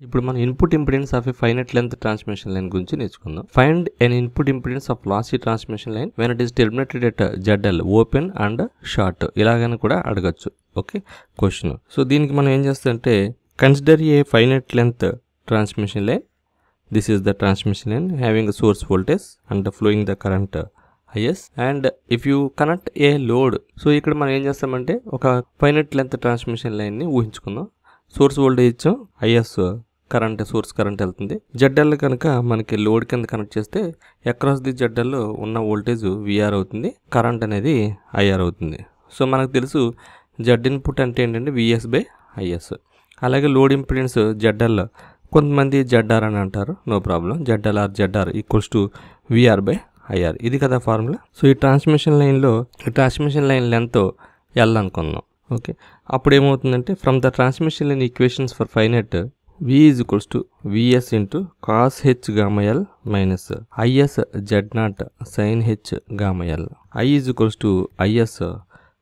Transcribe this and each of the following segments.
ఇప్పుడు మనం input impedance of a finite length transmission line గురించి నేర్చుకుందాం. Find an input impedance of lossy transmission line when it is terminated at ZL open and short ఇలాగని కూడా అడగచ్చు. Okay question. So దీనికి మనం ఏం చేస్తామంటే consider a finite length transmission line. This is the transmission line having source voltage and flowing the current IS and if you connect a load. So ఇక్కడ మనం ఏం చేస్తామంటే ఒక ఫైనైట్ లెంత్ ట్రాన్స్మిషన్ లైన్ని ఊహించుకుందాం. సోర్స్ వోల్టేజ్ ఇచ్చాం, IS current source current వెళ్తుంది. ZL కనుక మనకి లోడ్ కింద కనెక్ట్ చేస్తే అక్రాస్ ది ZL ఉన్న వోల్టేజ్ VR అవుతుంది, కరెంట్ అనేది IR అవుతుంది. సో మనకు తెలుసు Z ఇన్పుట్ అంటే ఏంటంటే VS/IS. అలాగే లోడ్ ఇంపిడెన్స్ ZL కొంతమంది ZR అని అంటారు, no problem. ZR equals to VR/IR ఇది కదా ఫార్ములా. సో ఈ ట్రాన్స్మిషన్ లైన్ లెంత్ L అనుకుందాం. ఓకే అప్పుడు ఏమవుతుందంటే from the transmission line equations for finite V is equals to VS into cos H gamma L minus IS Z0 sin H gamma L. I is equals to IS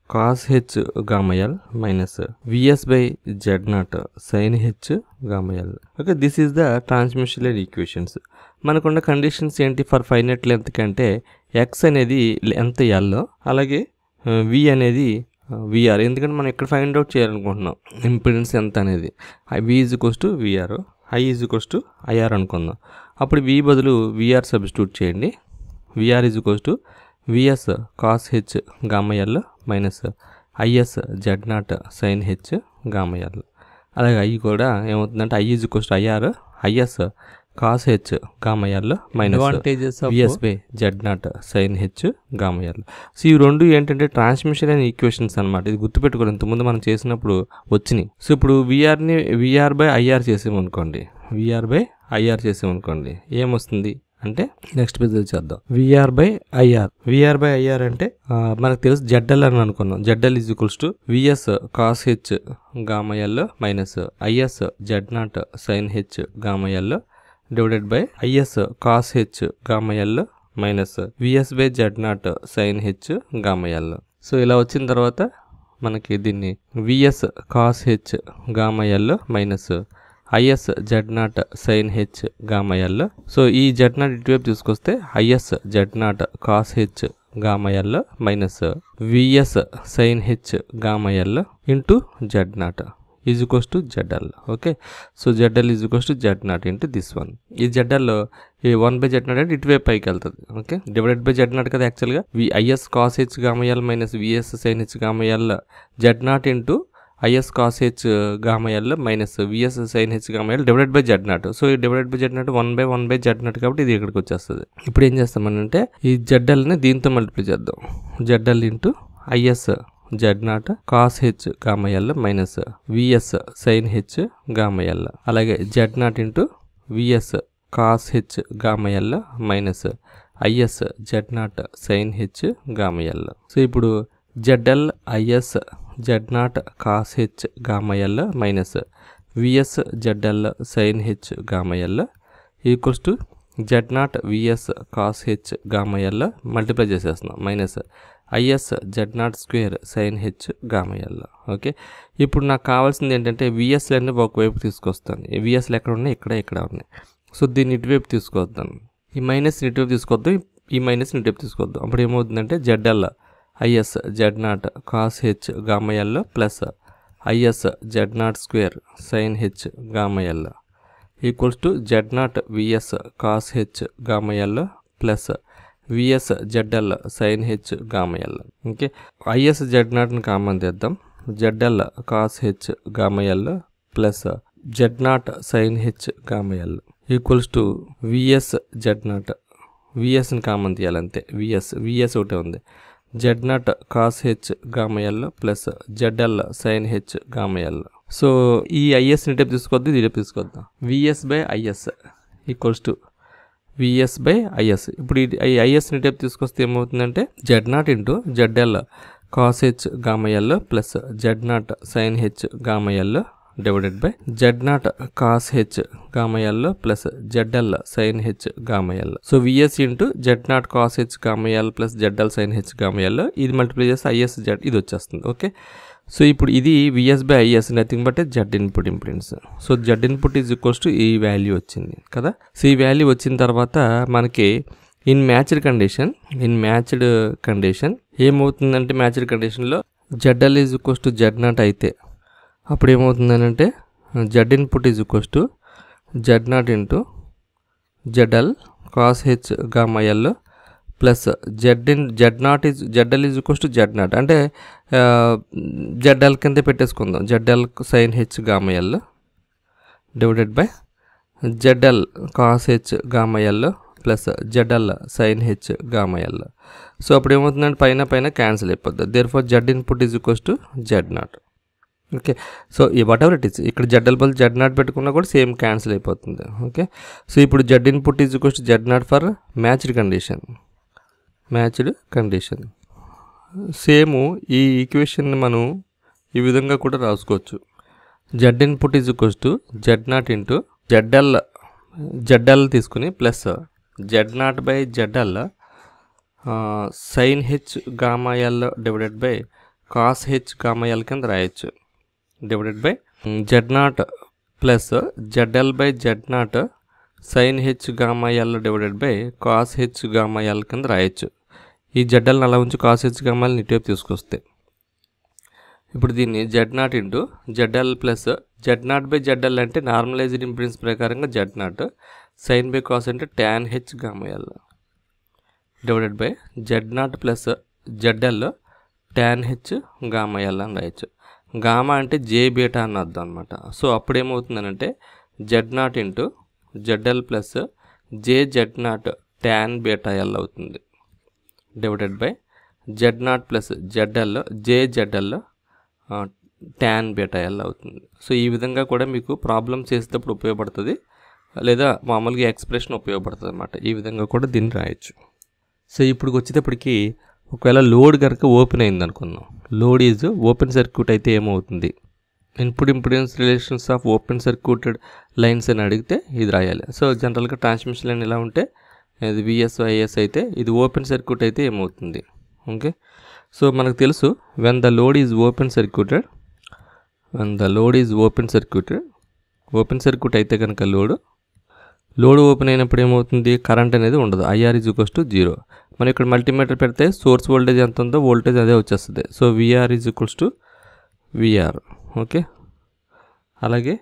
cos H gamma L minus VS by Z0 sin H gamma L. Okay, this is the transmission line equations. మనకున్న conditions ఏంటి for finite length కంటే X అనేది length L, అలాగే V అనేది VR. ఎందుకంటే మనం ఇక్కడ find out చేయాలనుకుంటున్నాం ఇంపిడెన్స్ ఎంత అనేది. V is equals to VR, I is equals to IR అనుకుందాం. అప్పుడు V బదులు VR సబ్స్టిట్యూట్ చేయండి. VR is equals to VS cos H gamma L minus IS Z0 sin H gamma L. అలాగే I కూడా ఏమవుతుందంటే I is equals to IR, IS cos H gamma L minus VS by Z0 sin H gamma L. So ఈ రెండు ఏంటంటే transmission line equations అనమాట. ఇది గుర్తుపెట్టుకోవాలి, ఇంతకుముందు మనం చేసినప్పుడు వచ్చినాయి. సో ఇప్పుడు VRని VR/IR చేసామనుకోండి, VR/IR చేసామనుకోండి ఏమొస్తుంది అంటే నెక్స్ట్ పేజ్ చేద్దాం. VR/IR అంటే మనకు తెలుసు ZL అని అనుకున్నాం. ZL is equals to VS cos H gamma L minus IS Z0 sin H gamma L divided by IS cos H gamma L minus VS by Z0 sin H gamma L. So ఇలా వచ్చిన తర్వాత మనకి దీన్ని VS cos H gamma L minus IS Z0 sin H gamma L. So ఈ Z0 ఇటువైపు తీసుకొస్తే IS Z0 cos H gamma L minus VS sin H gamma L into Z0 is equals to ZL. Okay so ZL is equals to Z0 into this one. ఈ ZL ఈ 1/Z0 అంటే ఇటువైపు పైకి వెళ్తుంది. Okay divided by Z0 కదా యాక్చువల్గా. IS cos H gamma L minus VS sin H gamma L Z0 into IS cos H gamma L minus VS sin H gamma L divided by Z0. So ఈ divided by Z0 1/1/Z0 కాబట్టి ఇది ఇక్కడికి వచ్చేస్తుంది. ఇప్పుడు ఏం చేస్తామనంటే ఈ ZLని దీంతో multiply చేద్దాం. ZL into IS Z0 cos H gamma L minus VS sin H gamma L. అలాగే Z0 into VS cos H gamma L minus IS Z0 sin H gamma L. So ఇప్పుడు ZL IS Z0 cos H gamma L minus VS ZL sin H gamma L equals to Z0 VS cos H gamma L multiply చేసేస్తున్నాం minus IS Z0 square sin H gamma L. Okay ఇప్పుడు నాకు కావాల్సింది ఏంటంటే VSలన్నీ ఒకవైపు తీసుకొస్తాను. ఈ VSలు ఎక్కడ ఉన్నాయి, ఇక్కడ ఉన్నాయి. సో దీన్ని ఇటువైపు తీసుకొద్దాం. ఈ మైనస్ ఇటువైపు తీసుకొద్దాం, ఈ మైనస్ ఇటువైపు తీసుకొద్దాం. అప్పుడు ఏమవుతుందంటే ZL IS Z0 cos H gamma L plus IS Z0 square sin H gamma L equals to Z0 VS cos H gamma L plus VS ZL sin H gamma L. Okay IS Z0ని common చేద్దాం. ZL cos H gamma L plus Z0 sin H gamma L equals to VS Z0. VSని common తీయాలంతే. VS ఒకటే ఉంది. Z0 cos H gamma L plus ZL sin H gamma L. So ఈ ISని type తీసుకోవద్దు, ఇది type తీసుకోవద్దాం. VS/IS equals to VS/IS. ఇప్పుడు ఈ ISని టైప్ తీసుకొస్తే ఏమవుతుందంటే Z0 into ZL cos H gamma L plus Z0 sin H gamma L divided by Z0 cos H gamma L plus ZL sin H gamma L. So VS into Z0 cos H gamma L plus ZL sin H gamma L ఇది multiply చేస్తే IS Z ఇది వచ్చేస్తుంది. Okay so ఇప్పుడు ఇది VS by IS nothing but Z input impedance. So Z input is equals to ఈ value వచ్చింది కదా. So ఈ వాల్యూ వచ్చిన తర్వాత మనకి ఇన్ మ్యాచ్డ్ కండిషన్ ఏమవుతుందంటే, మ్యాచ్డ్ కండిషన్లో ZL is equals to Z naught అయితే అప్పుడు ఏమవుతుందనంటే Z input is equals to Z naught into ZL cos H gamma L plus ZL is equals to Z naught అంటే ZL కింద పెట్టేసుకుందాం. ZL sine H gamma L divided by ZL cos H gamma L plus ZL sine H gamma L. So అప్పుడు ఏమవుతుందంటే పైన cancel అయిపోద్ది. Therefore Z input is equals to Z naught. Okay, so ఈ whatever it is, ఇక్కడ ZL బదులు Z naught పెట్టుకున్నా కూడా same cancel అయిపోతుంది. ఓకే, సో ఇప్పుడు Z input is equals to Z naught for matched condition. Same ఈ equation మనం ఈ విధంగా కూడా రాసుకోవచ్చు. Z input is equals to Z naught into ZL తీసుకుని plus Z naught by ZL sine H gamma L divided by cos H gamma L కింద రాయొచ్చు. Divided by Z naught plus ZL by Z naught sine H gamma L divided by cos H gamma L కింద రాయొచ్చు. ఈ జెడ్ఎల్ని అలా ఉంచి cos H gamma ఎల్ని ఇటువైపు తీసుకొస్తే ఇప్పుడు దీన్ని Z naught into ZL plus Z naught by ZL అంటే నార్మలైజ్డ్ ఇంపిడెన్స్ ప్రకారంగా Z naught, sine by cos అంటే tan H gamma L divided by Z naught plus ZL tan H gamma L అని రాయొచ్చు. Gamma అంటే జే beta అని అర్థం అనమాట. So అప్పుడు ఏమవుతుందనంటే Z naught into ZL plus J Z naught tan beta L అవుతుంది. Divided by Z naught plus Z L J Z L tan beta L అవుతుంది. సో ఈ విధంగా కూడా మీకు ప్రాబ్లమ్ చేసేటప్పుడు ఉపయోగపడుతుంది, లేదా మామూలుగా ఎక్స్ప్రెషన్ ఉపయోగపడుతుంది అన్నమాట. ఈ విధంగా కూడా దీన్ని రాయొచ్చు. సో ఇప్పుడు వచ్చేటప్పటికి ఒకవేళ లోడ్ కనుక ఓపెన్ అయింది అనుకుందాం, లోడ్ ఈజ్ ఓపెన్ సర్క్యూట్ అయితే ఏమవుతుంది, input impedance relations of open circuited lines అని అడిగితే ఇది రాయాలి. సో జనరల్గా ట్రాన్స్మిషన్ లైన్ ఇలా ఉంటే ఇది విఎస్ ఐఎస్ అయితే ఇది ఓపెన్ సర్క్యూట్ అయితే ఏమవుతుంది. ఓకే, సో మనకు తెలుసు when the load is open circuit అయితే కనుక లోడ్ ఓపెన్ అయినప్పుడు ఏమవుతుంది, కరెంట్ అనేది ఉండదు. IR is equals to 0. మనం ఇక్కడ మల్టీమీటర్ పెడితే సోర్స్ వోల్టేజ్ ఎంత ఉందో వోల్టేజ్ అదే వచ్చేస్తుంది. So VR is equals to VR. Okay, అలాగే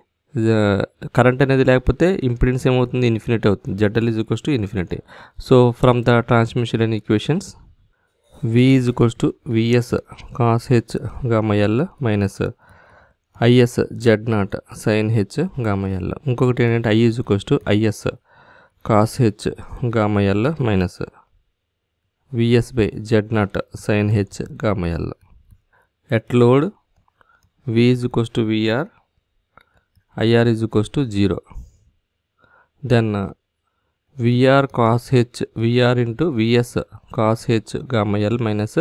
కరెంట్ అనేది లేకపోతే ఇంపిడెన్స్ ఏమవుతుంది, ఇన్ఫినిటీ అవుతుంది. ZL is equals to infinity. So from the transmission line equations V is equals to VS cos H gamma L minus is Z naught sine H gamma L. ఇంకొకటి ఏంటంటే I is equals to IS cos H gamma L minus VS by Z naught sine H gamma L. At load V is equals to V R, I R is equals to 0. Then V R cos H V R into V S cos H gamma L minus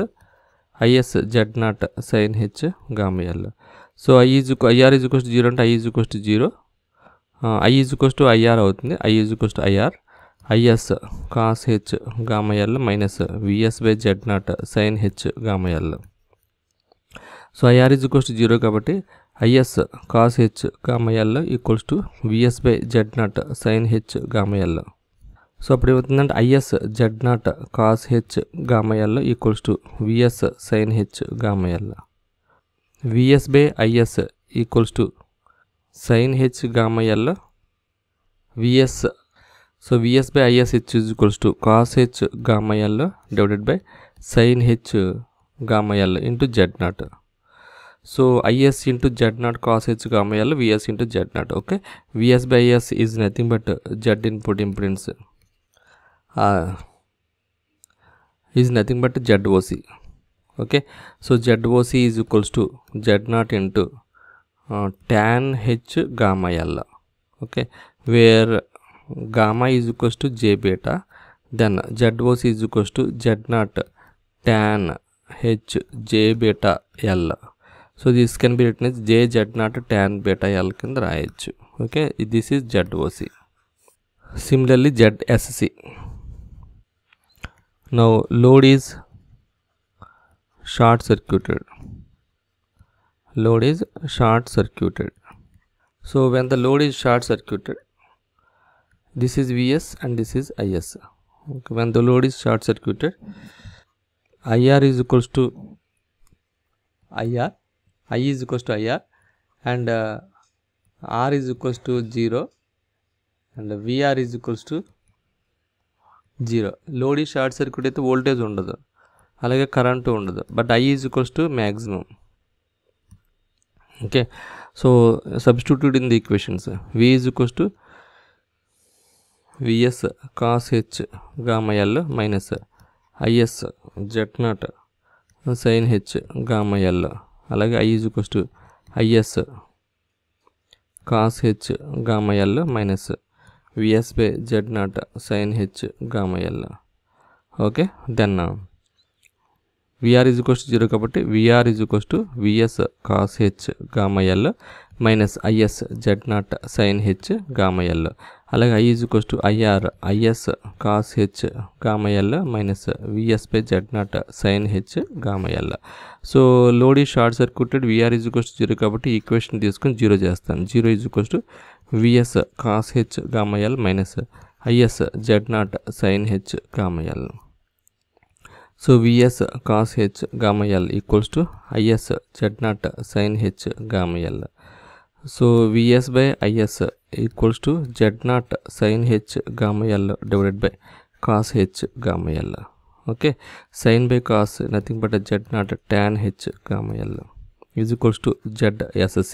is Z naught sine H gamma L. So I R is equals to 0 అంటే I is equals to 0, I is equals to I R అవుతుంది. I is equals to I R I S cos H gamma L minus VS by Z naught sine H gamma L. So I R is equals to 0 కాబట్టి IS cos H gamma L equals to VS by Z naught sine H gamma L. So అప్పుడు ఏమవుతుందంటే IS Z naught cos H gamma L equals to VS sine H gamma L. VS by IS equals to sine H gamma L VS. So VS by IS H equals to cos H gamma L divided by sine H gamma L into Z naught. So IS into Z naught cos H gamma L VS into Z naught. Okay, VS by IS is nothing but Z input impedance is nothing but ZOC. Okay, so ZOC is equals to Z naught into tan H gamma L. Okay, where gamma is equals to J beta, then ZOC is equals to Z naught tan H J beta L. So this can be written as J Z naught tan beta L కింద రాయొచ్చు. Okay, this is ZOC. Similarly ZSC. Now load is short circuited load is short circuited. So when the load is short circuited, this is Vs and this is Is. Okay. When the load is short circuited, IR is equals to IR, I is equals to IR, and R is equals to 0 and VR is equals to 0. Load ఈ short circuit అయితే voltage ఉండదు, అలాగే current ఉండదు, but I is equals to maximum. Okay, so substitute in the equations. V is equals to Vs cos h gamma L minus Is Z0 sin h gamma L, అలాగే I is equals to Is cos h gamma L minus Vs by Z0 sin h gamma L. Okay, then VR is equals to 0 కాబట్టి VR is equals to Vs cos h gamma L minus Is Z0 sin h gamma L, అలాగే I is equals to IR Is cos h gamma L minus Vs by Z0 sin h gamma L. So load ఈ short circuited, VR is equals to 0 కాబట్టి equation తీసుకొని 0 చేస్తాను. 0 is equals to Vs cos h gamma L minus Is Z0 sin h gamma L. So Vs cos h gamma L equals to Is Z0 sin h gamma L. So Vs by Is equals to Z0 sin h gamma L divided by cos h gamma L. Okay, sin by cos nothing but a Z0 tan h gamma L is equals to ZSC.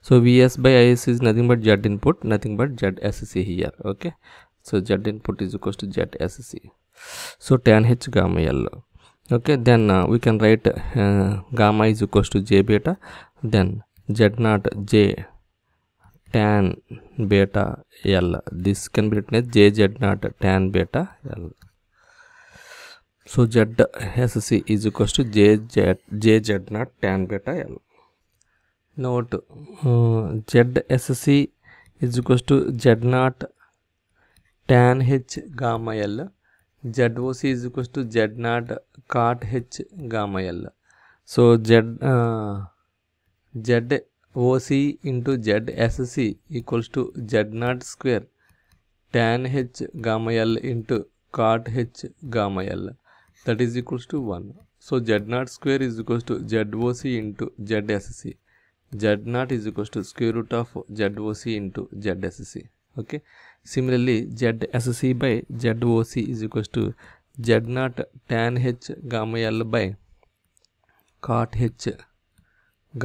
So Vs by Is is nothing but Z input, nothing but ZSC here. Okay, so Z input is equals to ZSC. So tan h gamma L. Okay, then we can write gamma is equals to J beta, then Z0 J tan beta L. This can be written as JZ0 tan beta L. So ZSC is equals to JZ0 tan beta L. Note ZSC is equals to Z0 tan h gamma L. ZOC is equals to Z0 cot h gamma L. So ZOC into ZSC equals to Z0 square tan h gamma L into cot h gamma L, that is equals to 1. So Z0 square is equals to ZOC into ZSC. Z0 is equals to square root of ZOC into ZSC. Okay, similarly ZSC by ZOC is equals to Z0 tan h gamma L by cot h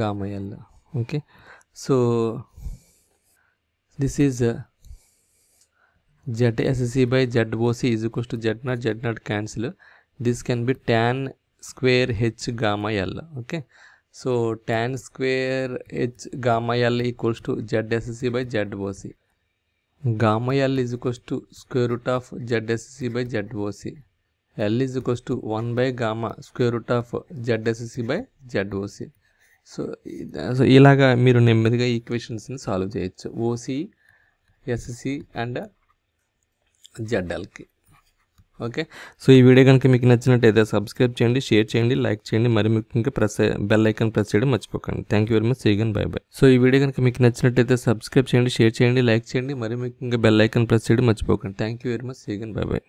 gamma L. Okay, so this is ZSC by ZOC is equals to Z0 cancel, this can be tan square h gamma L. Okay, so tan square h gamma L equals to ZSC by ZOC. Gamma L is equals to square root of ZSC by ZOC. L is equals to 1 by gamma square root of ZSC by ZOC. So ఇలాగా మీరు నెమ్మదిగా ఈక్వేషన్స్ని solve చేయొచ్చు OC SC and జెడ్ఎల్కి. Okay, so ఈ video కనుక మీకు నచ్చినట్టయితే సబ్స్క్రైబ్ చేయండి, షేర్ చేయండి, లైక్ చేయండి, మరి ముఖ్యంగా బెల్ ఐకాన్ ప్రెస్ చేయడం మర్చిపోకండి. Thank you very much, see you again, bye bye. So ఈ వీడియో కనుక మీకు నచ్చినట్టయితే సబ్స్క్రైబ్ చేయండి, షేర్ చేయండి, లైక్ చేయండి, మరి ముఖ్యంగా బెల్ ఐకాన్ ప్రెస్ చేయడం మర్చిపోకండి. Thank you very much, see you again, bye by.